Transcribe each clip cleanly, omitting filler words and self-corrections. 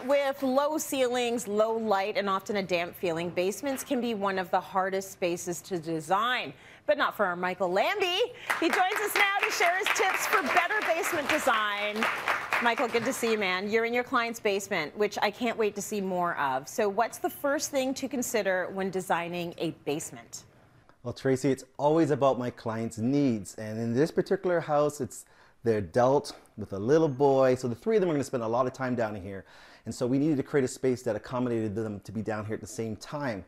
With low ceilings, low light, and often a damp feeling, basements can be one of the hardest spaces to design. But not for our Micheal Lambie. He joins us now to share his tips for better basement design. Micheal, good to see you, man. You're in your client's basement, which I can't wait to see more of. So what's the first thing to consider when designing a basement? Well, Tracy, it's always about my client's needs. And in this particular house, it's the adult with a little boy. So the three of them are going to spend a lot of time down here. And so we needed to create a space that accommodated them to be down here at the same time.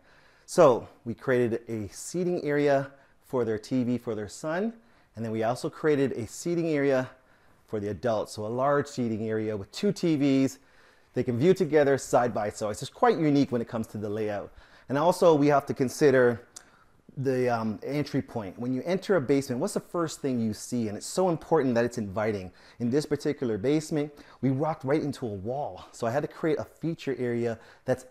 So we created a seating area for their TV for their son. And then we also created a seating area for the adults. So a large seating area with two TVs. They can view together side by side. It's just quite unique when it comes to the layout. And also we have to consider the entry point. When you enter a basement, what's the first thing you see? And it's so important that it's inviting. In this particular basement, we walked right into a wall. So I had to create a feature area that's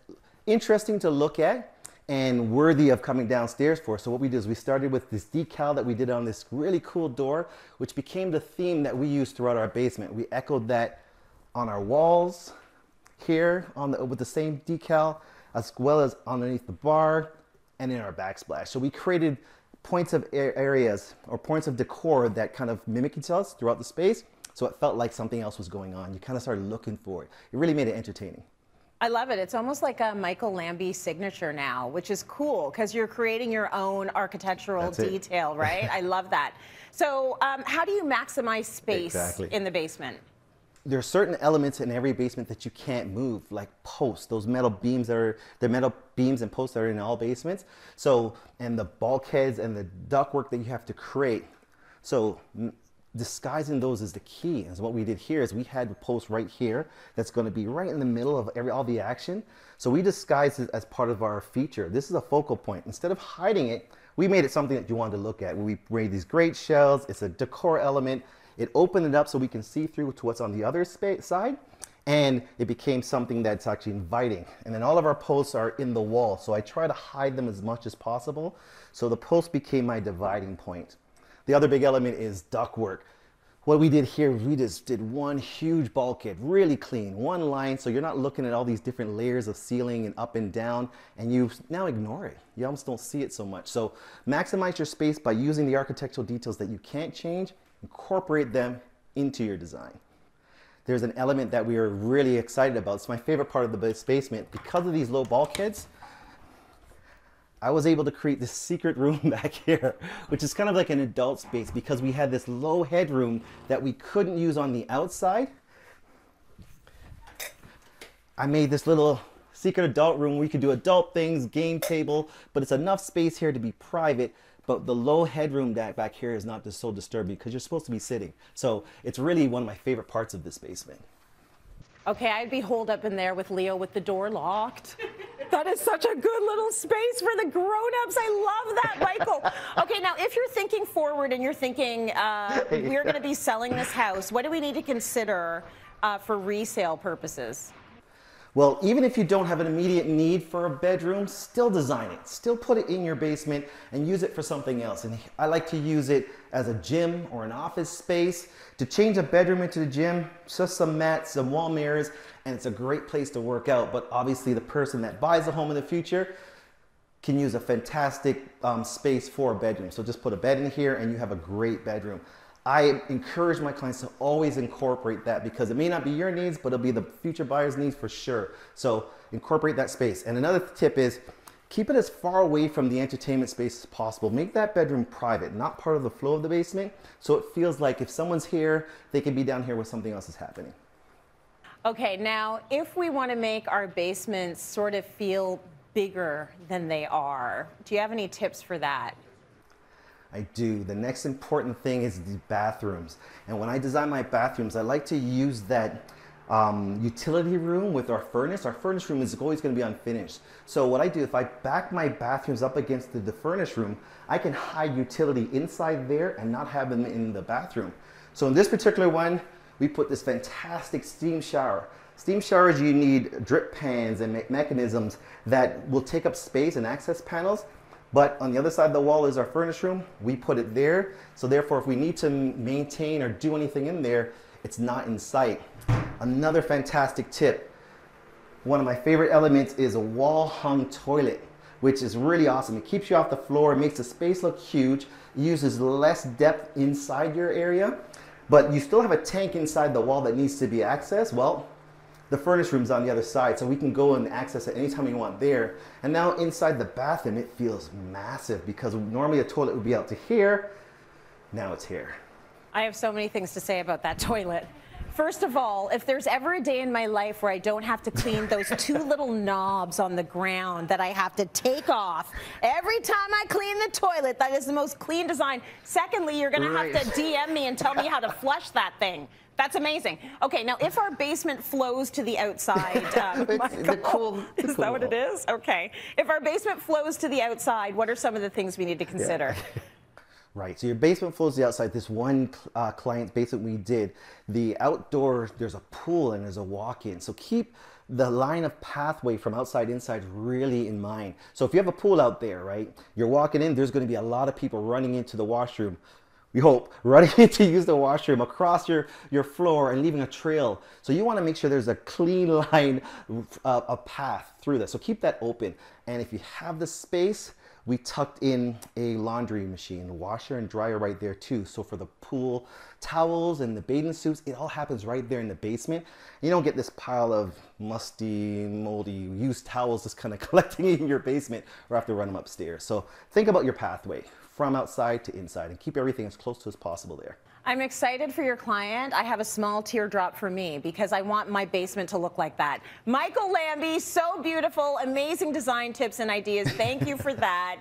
interesting to look at and worthy of coming downstairs for. So what we did is we started with this decal that we did on this really cool door, which became the theme that we used throughout our basement. We echoed that on our walls here with the same decal, as well as underneath the bar and in our backsplash. So we created points of areas or points of decor that kind of mimic each other throughout the space. So it felt like something else was going on. You kind of started looking for it. It really made it entertaining. I love it. It's almost like a Micheal Lambie signature now, which is cool because you're creating your own architectural detail, right? I love that. So how do you maximize space in the basement? There are certain elements in every basement that you can't move, like posts, those metal beams they're metal beams and posts that are in all basements. So, and the bulkheads and the ductwork that you have to create. So disguising those is the key. And so what we did here is we had a post right here that's going to be right in the middle of all the action. So we disguised it as part of our feature. This is a focal point. Instead of hiding it, we made it something that you wanted to look at. We made these great shelves. It's a decor element. It opened it up so we can see through to what's on the other side, and it became something that's actually inviting. And then all of our posts are in the wall, so I try to hide them as much as possible. So the post became my dividing point. The other big element is ductwork. What we did here, we just did one huge bulkhead, really clean, one line, so you're not looking at all these different layers of ceiling and up and down, and you now ignore it. You almost don't see it so much. So maximize your space by using the architectural details that you can't change. Incorporate them into your design. There's an element that we are really excited about. It's my favorite part of the basement. Because of these low bulkheads, I was able to create this secret room back here, which is kind of like an adult space because we had this low headroom that we couldn't use on the outside. I made this little secret adult room where we could do adult things, game table, but it's enough space here to be private. But the low headroom back here is not just so disturbing because you're supposed to be sitting. So it's really one of my favorite parts of this basement. Okay, I'd be holed up in there with Leo with the door locked. That is such a good little space for the grown-ups. I love that, Micheal. Okay, now if you're thinking forward and you're thinking we're going to be selling this house, what do we need to consider for resale purposes? Well, even if you don't have an immediate need for a bedroom, still design it. Still put it in your basement and use it for something else. And I like to use it as a gym or an office space. To change a bedroom into the gym, just some mats, some wall mirrors, and it's a great place to work out. But obviously the person that buys a home in the future can use a fantastic space for a bedroom. So just put a bed in here and you have a great bedroom. I encourage my clients to always incorporate that because it may not be your needs, but it'll be the future buyer's needs for sure. So incorporate that space. And another tip is keep it as far away from the entertainment space as possible. Make that bedroom private, not part of the flow of the basement. So it feels like if someone's here, they can be down here where something else is happening. Okay, now if we want to make our basements sort of feel bigger than they are, do you have any tips for that? I do. The next important thing is the bathrooms. And when I design my bathrooms, I like to use that utility room with our furnace. Our furnace room is always going to be unfinished. So what I do, if I back my bathrooms up against the furnace room, I can hide utility inside there and not have them in the bathroom. So in this particular one, we put this fantastic steam shower. Steam showers, you need drip pans and mechanisms that will take up space and access panels. But on the other side of the wall is our furnace room. We put it there. So therefore, if we need to maintain or do anything in there, it's not in sight. Another fantastic tip, One of my favorite elements is a wall hung toilet, which is really awesome. It keeps you off the floor, it makes the space look huge, it uses less depth inside your area, but you still have a tank inside the wall that needs to be accessed. Well, the furnace room's on the other side, so we can go and access it anytime we want there. And now inside the bathroom, it feels massive because normally a toilet would be out to here. Now it's here. I have so many things to say about that toilet. First of all, if there's ever a day in my life where I don't have to clean those two little knobs on the ground that I have to take off every time I clean the toilet, that is the most clean design. Secondly, you're going to have to DM me and tell me how to flush that thing. That's amazing. Okay, now if our basement flows to the outside, Michael, is that what it is? Okay. If our basement flows to the outside, what are some of the things we need to consider? Yeah. Right, so your basement flows to the outside. This one client's basement we did, the outdoor, there's a pool and there's a walk-in. So keep the line of pathway from outside inside really in mind. So if you have a pool out there, right, you're walking in, there's going to be a lot of people running into the washroom. We hope, running in to use the washroom across your floor and leaving a trail. So you want to make sure there's a clean line, a path through this. So keep that open. And if you have the space, we tucked in a laundry machine, washer and dryer right there too. So for the pool towels and the bathing suits, it all happens right there in the basement. You don't get this pile of musty, moldy, used towels just kind of collecting in your basement or have to run them upstairs. So think about your pathway from outside to inside and keep everything as close to as possible there. I'm excited for your client. I have a small teardrop for me because I want my basement to look like that. Micheal Lambie, so beautiful, amazing design tips and ideas. Thank you for that.